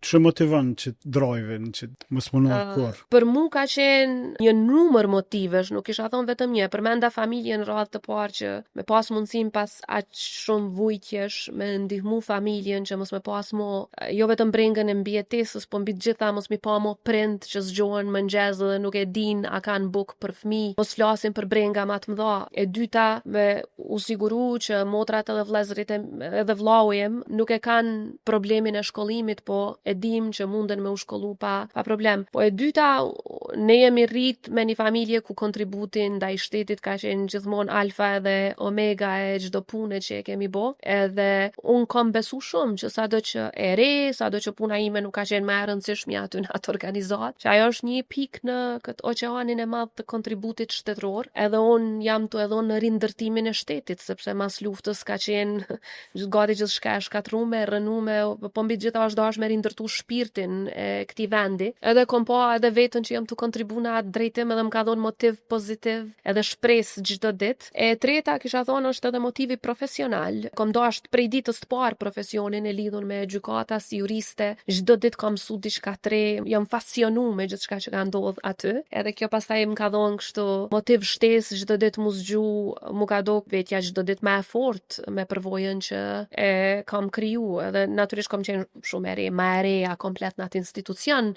Ç'e motivon që të drojven, që të mos munohet kur? Për mu ka qenë një numër motivesh, nuk isha thonë vetëm një, përmenda familjen radhë të parë që me pas mundësim pas aq shumë vujtjesh, me ndihmu familjen që mos me pas mo, jo vetëm brengën e mbijetesës, po mbi të gjitha mos mi pa mo prind që zgjohen mëngjes dhe nuk e din a kanë buk për fëmijë, mos flasin për brenga ma të mëdha. E dyta, me u siguru që motrat edhe vëllezërit edhe vllau im nuk e kanë problemin e shkollimit, po e dim që munden me u shkollu pa problem. Po e dyta, ne jemi rrit me një familje ku kontributin ndaj shtetit ka qenë gjithmonë alfa edhe omega e çdo pune që e kemi bo, edhe unë kam besu shumë që sado që e re, sado që puna ime nuk ka qenë më e rëndësishme aty në atë organizat, që ajo është një pikë në këtë oqeanin e madh të kontributit shtetëror, edhe unë jam të edhon në rindërtimin e shtetit, sepse mas luftës ka qenë gati gjithçka e shkatrume, rënume, po mbi gjitha është dash me rindërtu shpirtin e këtij vendi. Edhe kom pa edhe veten që jam të kontribu në atë drejtim, edhe më ka dhënë motiv pozitiv, edhe shpresë çdo ditë. E treta kisha thonë është edhe motivi profesional. Kom dashur prej ditës të parë profesionin e lidhur me gjykata si juriste, çdo ditë kam mësu diçka të re, jam fascinu me gjithçka që ka ndodhur aty. Edhe kjo pastaj më ka dhënë kështu motiv shtesë, çdo ditë mu zgju, mu ka dok vetja çdo ditë më e fortë me përvojën që e kam kriju, edhe natyrisht kam qenë shumë e re, më e reja komplet në atë institucion,